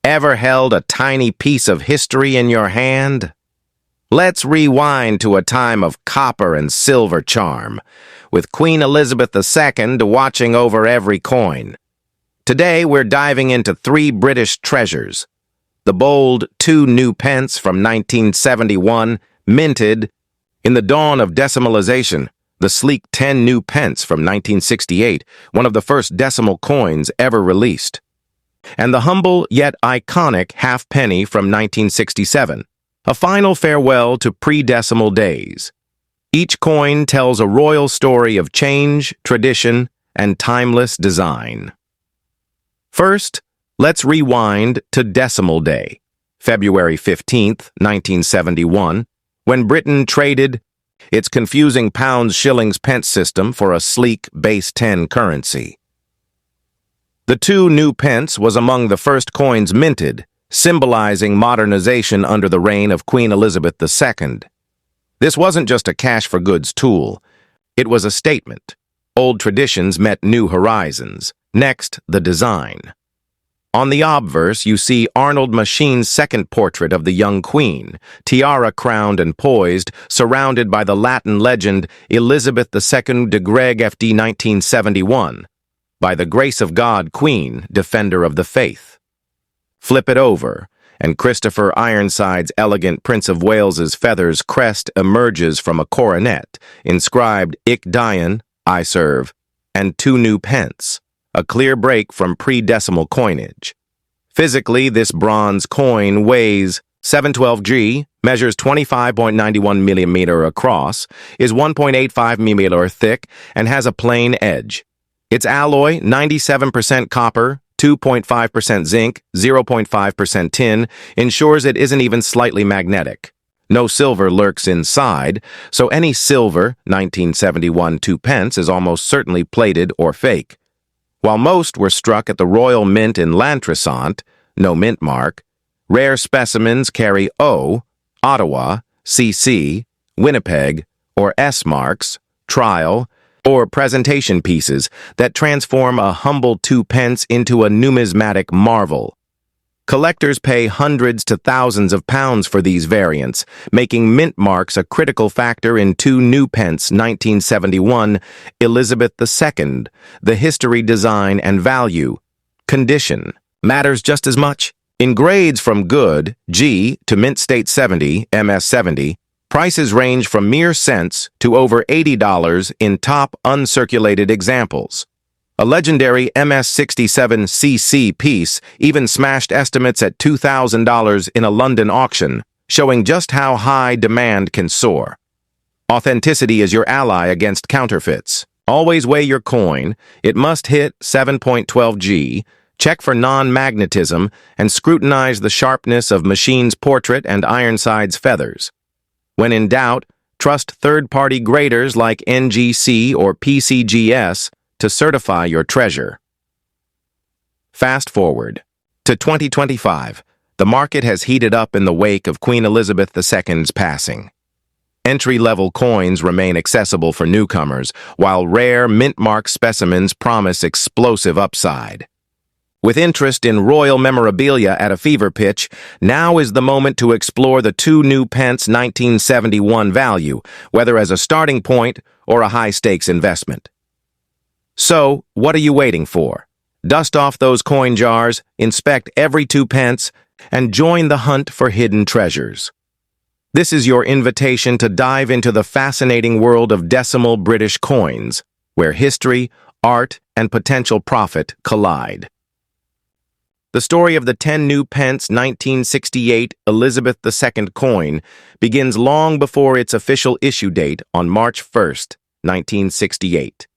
Ever held a tiny piece of history in your hand? Let's rewind to a time of copper and silver charm, with Queen Elizabeth II watching over every coin. Today, we're diving into three British treasures. The bold 2 new pence from 1971, minted in the dawn of decimalization. The sleek 10 new pence from 1968, one of the first decimal coins ever released. And the humble yet iconic halfpenny from 1967, a final farewell to pre-decimal days. Each coin tells a royal story of change, tradition, and timeless design. First, let's rewind to Decimal Day, February 15th, 1971, when Britain traded its confusing pounds, shillings, pence system for a sleek base 10 currency. The 2 new pence was among the first coins minted, symbolizing modernization under the reign of Queen Elizabeth II. This wasn't just a cash-for-goods tool. It was a statement. Old traditions met new horizons. Next, the design. On the obverse, you see Arnold Machine's second portrait of the young queen, tiara crowned and poised, surrounded by the Latin legend Elizabeth II de Greg FD 1971, by the grace of God, Queen, defender of the faith. Flip it over, and Christopher Ironside's elegant Prince of Wales's feathers crest emerges from a coronet, inscribed Ic Dian, I serve, and 2 new pence, a clear break from pre-decimal coinage. Physically, this bronze coin weighs 712 G, measures 25.91 millimeter across, is 1.85 millimeter thick, and has a plain edge. Its alloy, 97% copper, 2.5% zinc, 0.5% tin, ensures it isn't even slightly magnetic. No silver lurks inside, so any silver 1971 2 pence is almost certainly plated or fake. While most were struck at the Royal Mint in Lantressant, no mint mark, rare specimens carry O, Ottawa, CC, Winnipeg, or S marks, trial, or presentation pieces that transform a humble 2 pence into a numismatic marvel. Collectors pay hundreds to thousands of pounds for these variants, making mint marks a critical factor in 2 new pence 1971 Elizabeth II. The history, design, and value. Condition matters just as much. In grades from good, G, to Mint State 70, MS 70, prices range from mere cents to over $80 in top uncirculated examples. A legendary MS 67 CC piece even smashed estimates at $2,000 in a London auction, showing just how high demand can soar. Authenticity is your ally against counterfeits. Always weigh your coin. It must hit 7.12 G, check for non-magnetism, and scrutinize the sharpness of Machine's portrait and Ironside's feathers. When in doubt, trust third-party graders like NGC or PCGS to certify your treasure. Fast forward to 2025. The market has heated up in the wake of Queen Elizabeth II's passing. Entry-level coins remain accessible for newcomers, while rare mint-mark specimens promise explosive upside. With interest in royal memorabilia at a fever pitch, now is the moment to explore the 2 new pence 1971 value, whether as a starting point or a high-stakes investment. So, what are you waiting for? Dust off those coin jars, inspect every 2 pence, and join the hunt for hidden treasures. This is your invitation to dive into the fascinating world of decimal British coins, where history, art, and potential profit collide. The story of the 10 new pence 1968 Elizabeth II coin begins long before its official issue date on March 1st, 1968.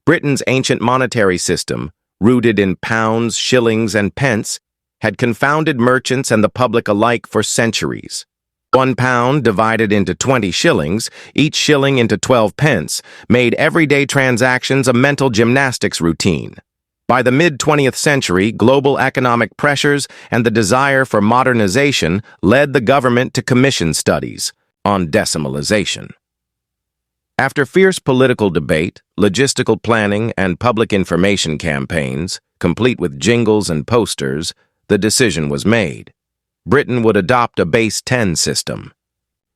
Britain's ancient monetary system, rooted in pounds, shillings, and pence, had confounded merchants and the public alike for centuries. 1 pound divided into 20 shillings, each shilling into 12 pence, made everyday transactions a mental gymnastics routine. By the mid-20th century, global economic pressures and the desire for modernization led the government to commission studies on decimalization. After fierce political debate, logistical planning, and public information campaigns, complete with jingles and posters, the decision was made. Britain would adopt a base 10 system.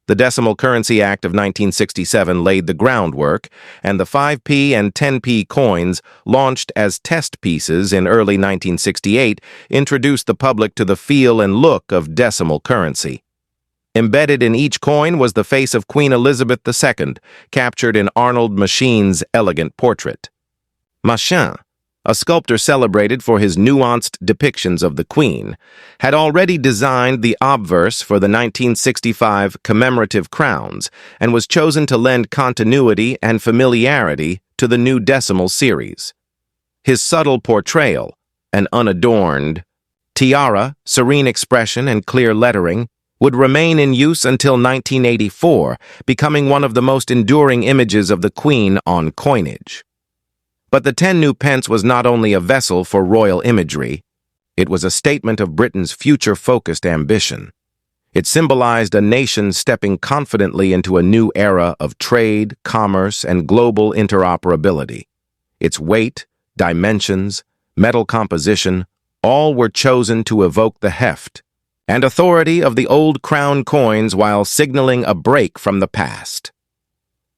The Decimal Currency Act of 1967 laid the groundwork, and the 5p and 10p coins, launched as test pieces in early 1968, introduced the public to the feel and look of decimal currency. Embedded in each coin was the face of Queen Elizabeth II, captured in Arnold Machine's elegant portrait. Machine, a sculptor celebrated for his nuanced depictions of the Queen, had already designed the obverse for the 1965 commemorative crowns and was chosen to lend continuity and familiarity to the new decimal series. His subtle portrayal, an unadorned tiara, serene expression, and clear lettering, would remain in use until 1984, becoming one of the most enduring images of the Queen on coinage. But the 10 new pence was not only a vessel for royal imagery, it was a statement of Britain's future-focused ambition. It symbolized a nation stepping confidently into a new era of trade, commerce, and global interoperability. Its weight, dimensions, metal composition, all were chosen to evoke the heft and authority of the old crown coins while signaling a break from the past.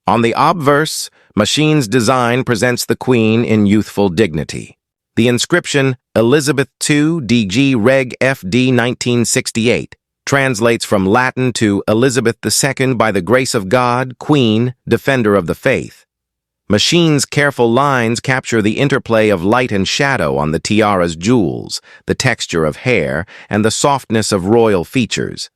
On the obverse, Machine's design presents the Queen in youthful dignity. The inscription, Elizabeth II DG Reg FD 1968, translates from Latin to Elizabeth II by the grace of God, Queen, Defender of the Faith. Machine's careful lines capture the interplay of light and shadow on the tiara's jewels, the texture of hair, and the softness of royal features.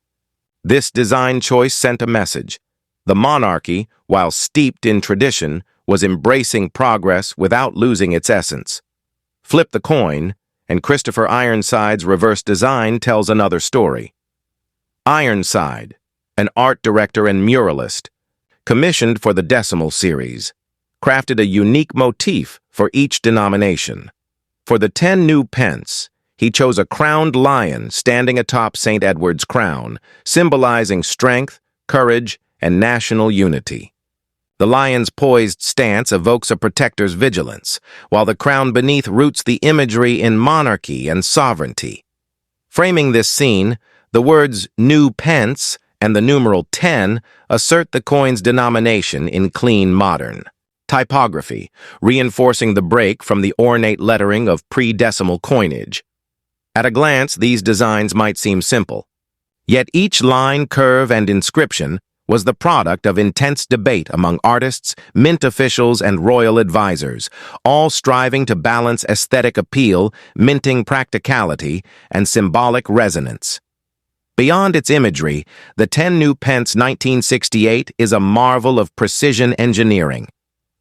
This design choice sent a message. The monarchy, while steeped in tradition, was embracing progress without losing its essence. Flip the coin, and Christopher Ironside's reverse design tells another story. Ironside, an art director and muralist, commissioned for the decimal series, crafted a unique motif for each denomination. For the 10 new pence, he chose a crowned lion standing atop St. Edward's crown, symbolizing strength, courage, and national unity. The lion's poised stance evokes a protector's vigilance, while the crown beneath roots the imagery in monarchy and sovereignty. Framing this scene, the words new pence and the numeral 10 assert the coin's denomination in clean modern typography, reinforcing the break from the ornate lettering of pre-decimal coinage. At a glance, these designs might seem simple. Yet each line, curve, and inscription was the product of intense debate among artists, mint officials, and royal advisors, all striving to balance aesthetic appeal, minting practicality, and symbolic resonance. Beyond its imagery, the 10 new pence 1968 is a marvel of precision engineering.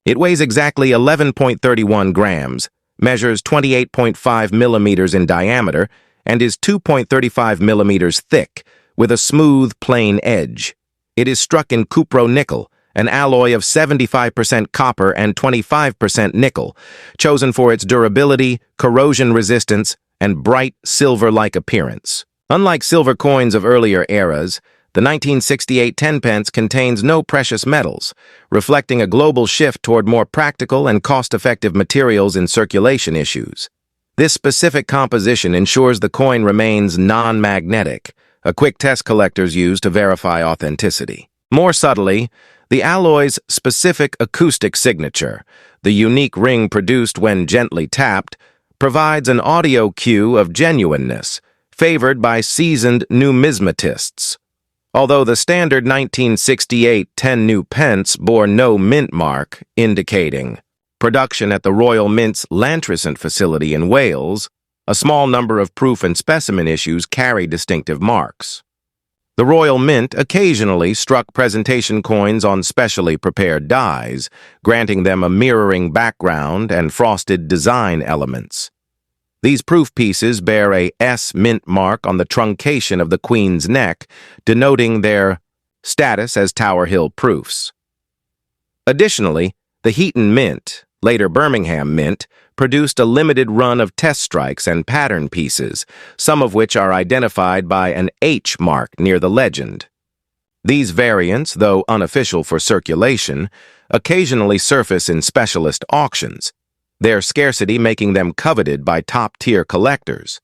It weighs exactly 11.31 grams, measures 28.5 millimeters in diameter, and is 2.35 millimeters thick, with a smooth, plain edge. It is struck in cupro-nickel, an alloy of 75% copper and 25% nickel, chosen for its durability, corrosion resistance, and bright, silver-like appearance. Unlike silver coins of earlier eras, the 1968 10 pence contains no precious metals, reflecting a global shift toward more practical and cost-effective materials in circulation issues. This specific composition ensures the coin remains non-magnetic, a quick test collectors use to verify authenticity. More subtly, the alloy's specific acoustic signature, the unique ring produced when gently tapped, provides an audio cue of genuineness, favored by seasoned numismatists. Although the standard 1968 10 new pence bore no mint mark, indicating production at the Royal Mint's Llantrisant facility in Wales, a small number of proof and specimen issues carry distinctive marks. The Royal Mint occasionally struck presentation coins on specially prepared dies, granting them a mirroring background and frosted design elements. These proof pieces bear a S mint mark on the truncation of the Queen's neck, denoting their status as Tower Hill proofs. Additionally, the Heaton Mint, later Birmingham Mint, produced a limited run of test strikes and pattern pieces, some of which are identified by an H mark near the legend. These variants, though unofficial for circulation, occasionally surface in specialist auctions, their scarcity making them coveted by top-tier collectors.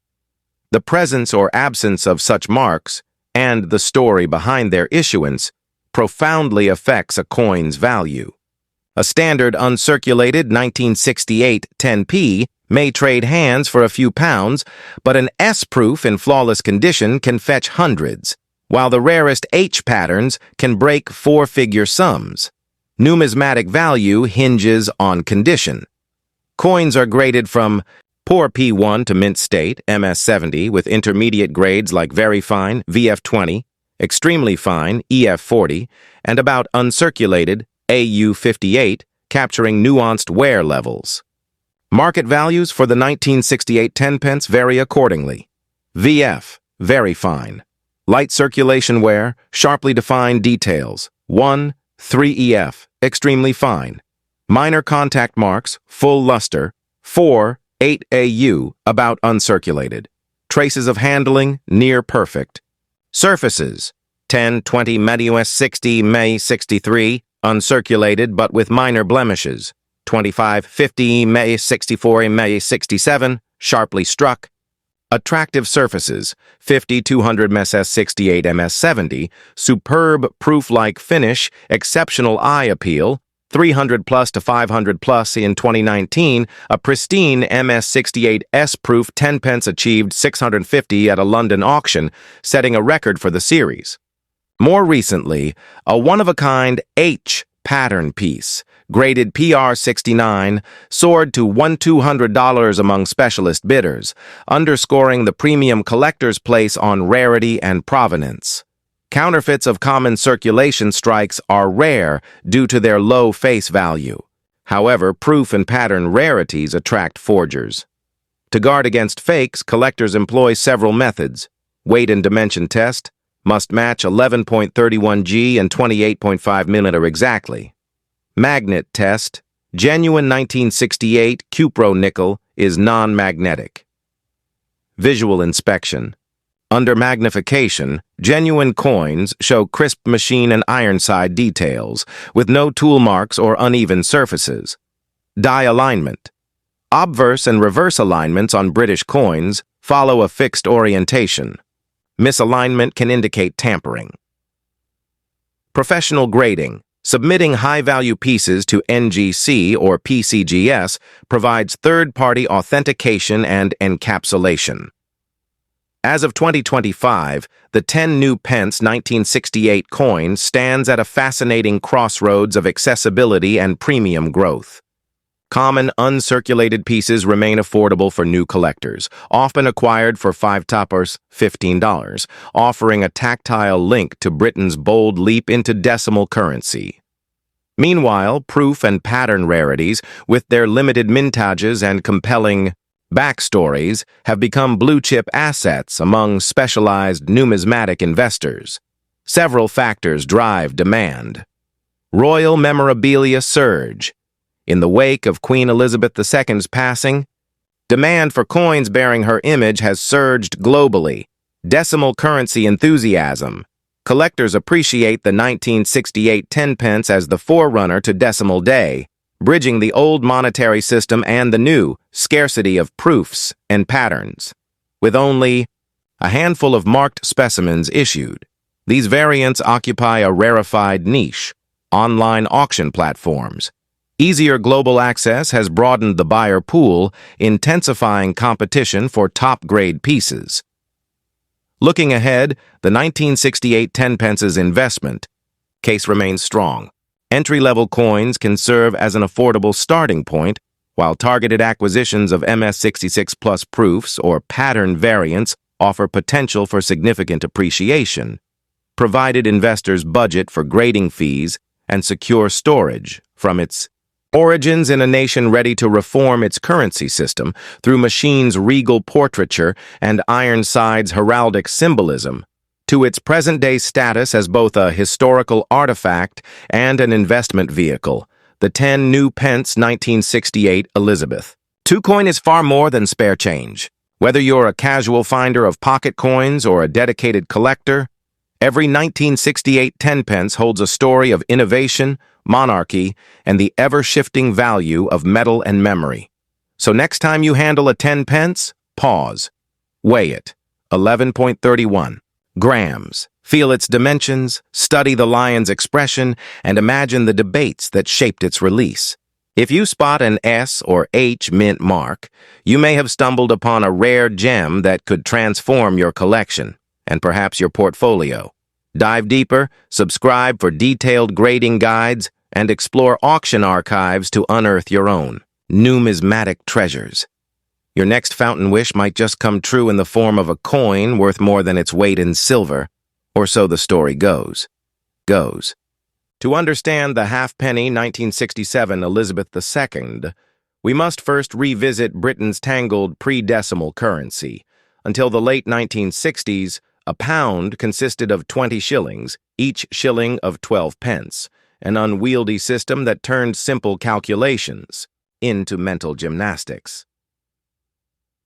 The presence or absence of such marks, and the story behind their issuance, profoundly affects a coin's value. A standard uncirculated 1968 10p may trade hands for a few pounds, but an S-proof in flawless condition can fetch hundreds, while the rarest H patterns can break four-figure sums. Numismatic value hinges on condition. Coins are graded from poor P1 to mint state, MS70, with intermediate grades like very fine, VF20, extremely fine, EF40, and about uncirculated, AU58, capturing nuanced wear levels. Market values for the 1968 10p vary accordingly. VF, very fine. Light circulation wear, sharply defined details. 1, 3 EF, extremely fine. Minor contact marks, full luster. 4, 8 AU, about uncirculated. Traces of handling, near perfect. Surfaces, 10, 20 MEDUS 60, May 63, uncirculated but with minor blemishes. 25, 50, May 64, May 67, sharply struck. Attractive surfaces, 50, 200 MS 68, MS 70, superb proof-like finish, exceptional eye appeal, 300 plus to 500 plus in 2019, a pristine MS 68 S-proof 10p achieved 650 at a London auction, setting a record for the series. More recently, a one-of-a-kind H pattern piece, graded PR69, soared to $1,200 among specialist bidders, underscoring the premium collector's place on rarity and provenance. Counterfeits of common circulation strikes are rare due to their low face value. However, proof and pattern rarities attract forgers. To guard against fakes, collectors employ several methods. Weight and dimension test must match 11.31 G and 28.5 mm exactly. Magnet test. Genuine 1968 Cupro nickel is non-magnetic. Visual inspection. Under magnification, genuine coins show crisp machine and ironside details, with no tool marks or uneven surfaces. Die alignment. Obverse and reverse alignments on British coins follow a fixed orientation. Misalignment can indicate tampering. Professional grading. Submitting high-value pieces to NGC or PCGS provides third-party authentication and encapsulation. As of 2025, the 10 new pence 1968 coin stands at a fascinating crossroads of accessibility and premium growth. Common uncirculated pieces remain affordable for new collectors, often acquired for $5 $15, offering a tactile link to Britain's bold leap into decimal currency. Meanwhile, proof and pattern rarities, with their limited mintages and compelling backstories, have become blue-chip assets among specialized numismatic investors. Several factors drive demand. Royal memorabilia surge. In the wake of Queen Elizabeth II's passing, demand for coins bearing her image has surged globally. Decimal currency enthusiasm. Collectors appreciate the 1968 10p as the forerunner to decimal day, bridging the old monetary system and the new scarcity of proofs and patterns. With only a handful of marked specimens issued, these variants occupy a rarefied niche. Online auction platforms. Easier global access has broadened the buyer pool, intensifying competition for top-grade pieces. Looking ahead, the 1968 10p's investment case remains strong. Entry-level coins can serve as an affordable starting point, while targeted acquisitions of MS66 Plus proofs or pattern variants offer potential for significant appreciation, provided investors budget for grading fees and secure storage from its origins in a nation ready to reform its currency system through Machine's regal portraiture and Ironside's heraldic symbolism, to its present-day status as both a historical artifact and an investment vehicle, the 10 new pence 1968 Elizabeth. Coin is far more than spare change. Whether you're a casual finder of pocket coins or a dedicated collector, every 1968 10p holds a story of innovation, monarchy, and the ever-shifting value of metal and memory. So next time you handle a 10p, pause, weigh it. 11.31 grams. Feel its dimensions, study the lion's expression, and imagine the debates that shaped its release. If you spot an S or H mint mark, you may have stumbled upon a rare gem that could transform your collection and perhaps your portfolio. Dive deeper, subscribe for detailed grading guides, and explore auction archives to unearth your own numismatic treasures. Your next fountain wish might just come true in the form of a coin worth more than its weight in silver, or so the story goes. To understand the halfpenny 1967 Elizabeth II, we must first revisit Britain's tangled pre-decimal currency. Until the late 1960s, a pound consisted of 20 shillings, each shilling of 12 pence, an unwieldy system that turned simple calculations into mental gymnastics.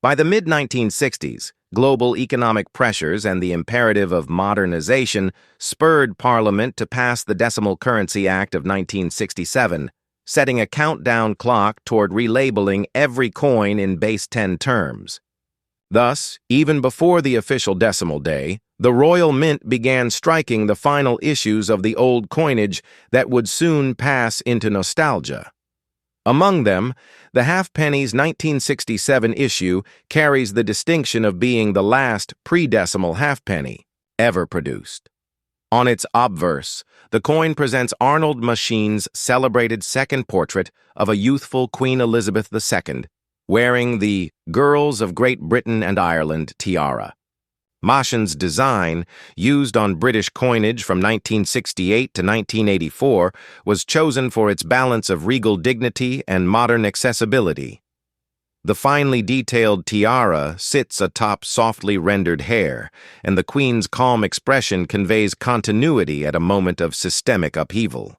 By the mid-1960s, global economic pressures and the imperative of modernization spurred Parliament to pass the Decimal Currency Act of 1967, setting a countdown clock toward relabeling every coin in base 10 terms. Thus, even before the official decimal day, the Royal Mint began striking the final issues of the old coinage that would soon pass into nostalgia. Among them, the halfpenny's 1967 issue carries the distinction of being the last pre-decimal halfpenny ever produced. On its obverse, the coin presents Arnold Machine's celebrated second portrait of a youthful Queen Elizabeth II, wearing the Girls of Great Britain and Ireland tiara. Machine's design, used on British coinage from 1968 to 1984, was chosen for its balance of regal dignity and modern accessibility. The finely detailed tiara sits atop softly rendered hair, and the Queen's calm expression conveys continuity at a moment of systemic upheaval.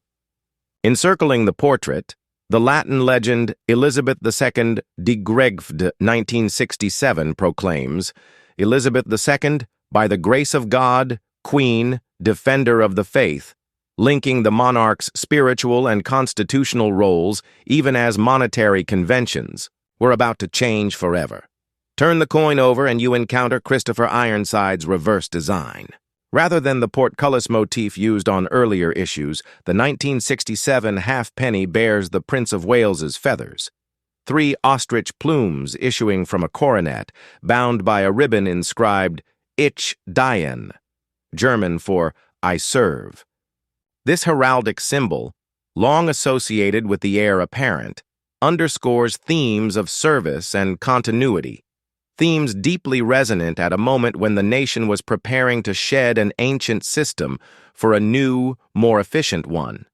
Encircling the portrait, the Latin legend Elizabeth II de Gregfd 1967 proclaims, Elizabeth II, by the grace of God, Queen, Defender of the Faith, linking the monarch's spiritual and constitutional roles, even as monetary conventions, were about to change forever. Turn the coin over and you encounter Christopher Ironside's reverse design. Rather than the portcullis motif used on earlier issues, the 1967 halfpenny bears the Prince of Wales's feathers. 3 ostrich plumes issuing from a coronet, bound by a ribbon inscribed Ich diene, German for I serve. This heraldic symbol, long associated with the heir apparent, underscores themes of service and continuity, themes deeply resonant at a moment when the nation was preparing to shed an ancient system for a new, more efficient one.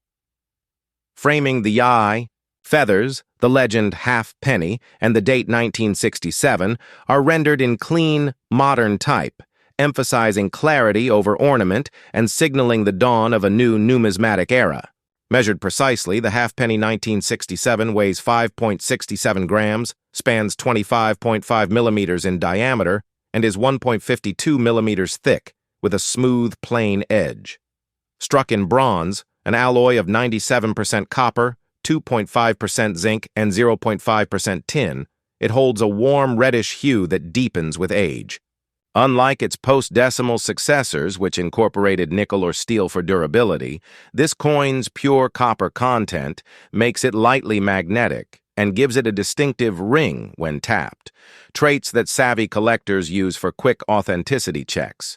Framing the eye, feathers, the legend halfpenny, and the date 1967 are rendered in clean, modern type, emphasizing clarity over ornament and signaling the dawn of a new numismatic era. Measured precisely, the halfpenny 1967 weighs 5.67 grams, spans 25.5 millimeters in diameter, and is 1.52 millimeters thick, with a smooth, plain edge. Struck in bronze, an alloy of 97% copper, 2.5% zinc, and 0.5% tin, it holds a warm reddish hue that deepens with age. Unlike its post-decimal successors, which incorporated nickel or steel for durability, this coin's pure copper content makes it lightly magnetic and gives it a distinctive ring when tapped, traits that savvy collectors use for quick authenticity checks.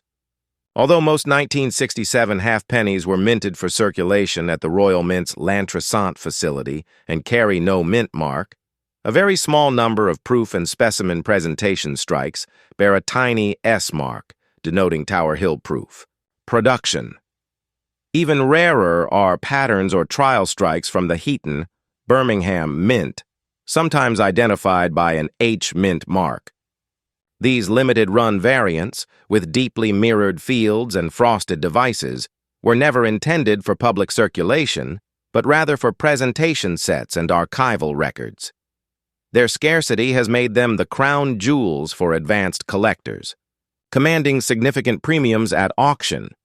Although most 1967 halfpennies were minted for circulation at the Royal Mint's L'Entresant facility and carry no mint mark, a very small number of proof and specimen presentation strikes bear a tiny S mark, denoting Tower Hill proof. Production. Even rarer are patterns or trial strikes from the Heaton, Birmingham Mint, sometimes identified by an H mint mark. These limited-run variants, with deeply mirrored fields and frosted devices, were never intended for public circulation, but rather for presentation sets and archival records. Their scarcity has made them the crown jewels for advanced collectors, commanding significant premiums at auction.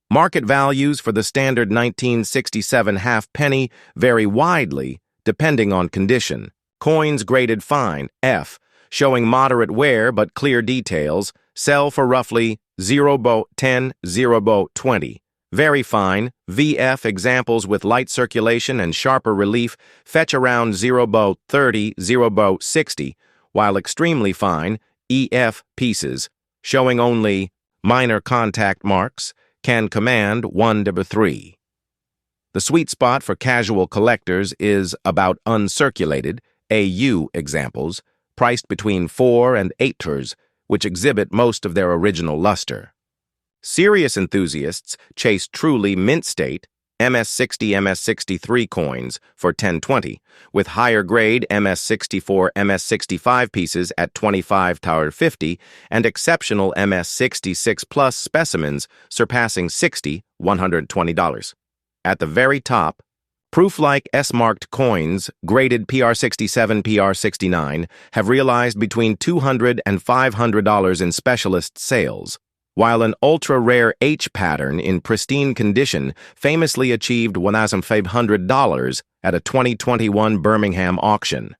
Market values for the standard 1967 halfpenny vary widely depending on condition. Coins graded fine, F, showing moderate wear but clear details, Sell for roughly 0.10, 0.20. Very fine, VF examples with light circulation and sharper relief fetch around 0.30, 0.60, while extremely fine, EF pieces, showing only minor contact marks, can command 1/3. The sweet spot for casual collectors is about uncirculated, AU examples, priced between 4 and 8 ters, which exhibit most of their original luster. Serious enthusiasts chase truly mint-state MS-60, MS-63 coins for 1020, with higher-grade MS-64, MS-65 pieces at 25-50 and exceptional MS-66 Plus specimens surpassing $60, $120. At the very top, proof-like S-marked coins, graded PR67, PR69, have realized between $200 and $500 in specialist sales, while an ultra-rare H pattern in pristine condition famously achieved $1,500 at a 2021 Birmingham auction.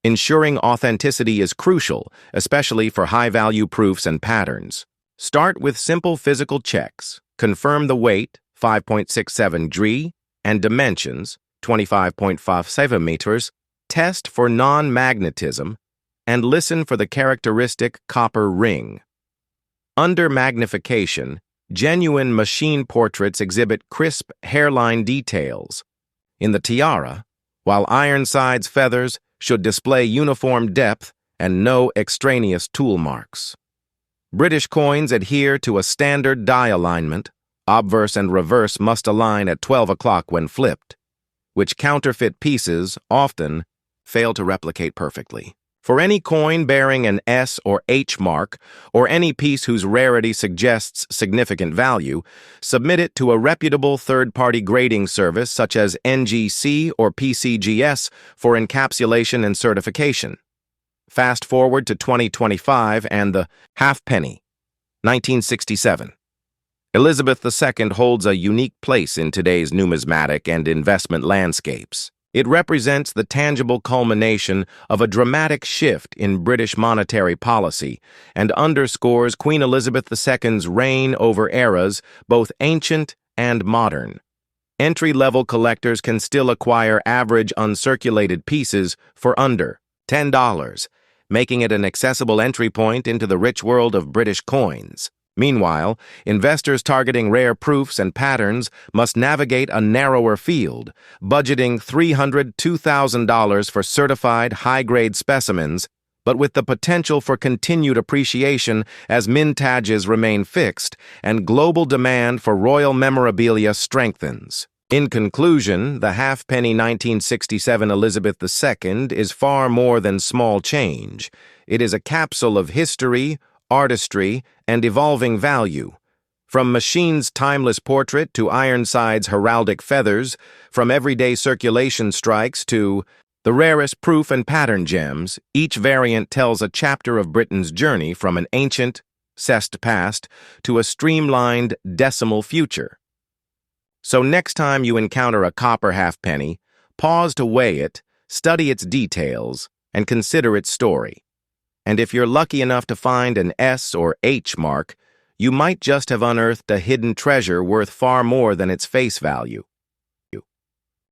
Ensuring authenticity is crucial, especially for high-value proofs and patterns. Start with simple physical checks. Confirm the weight, 5.67 G, and dimensions, 25.57 meters. Test for non-magnetism, and listen for the characteristic copper ring. Under magnification, genuine machine portraits exhibit crisp hairline details. In the tiara, while Ironside's feathers should display uniform depth and no extraneous tool marks. British coins adhere to a standard die alignment. Obverse and reverse must align at 12 o'clock when flipped, which counterfeit pieces often fail to replicate perfectly. For any coin bearing an S or H mark, or any piece whose rarity suggests significant value, submit it to a reputable third-party grading service such as NGC or PCGS for encapsulation and certification. Fast forward to 2025 and the halfpenny, 1967. Elizabeth II holds a unique place in today's numismatic and investment landscapes. It represents the tangible culmination of a dramatic shift in British monetary policy and underscores Queen Elizabeth II's reign over eras both ancient and modern. Entry-level collectors can still acquire average uncirculated pieces for under $10, making it an accessible entry point into the rich world of British coins. Meanwhile, investors targeting rare proofs and patterns must navigate a narrower field, budgeting $300 to $2,000 for certified high-grade specimens, but with the potential for continued appreciation as mintages remain fixed and global demand for royal memorabilia strengthens. In conclusion, the halfpenny 1967 Elizabeth II is far more than small change. It is a capsule of history, artistry, and evolving value. From Machine's timeless portrait to Ironside's heraldic feathers, from everyday circulation strikes to the rarest proof and pattern gems, each variant tells a chapter of Britain's journey from an ancient, cessed past to a streamlined, decimal future. So next time you encounter a copper halfpenny, pause to weigh it, study its details, and consider its story. And if you're lucky enough to find an S or H mark, you might just have unearthed a hidden treasure worth far more than its face value.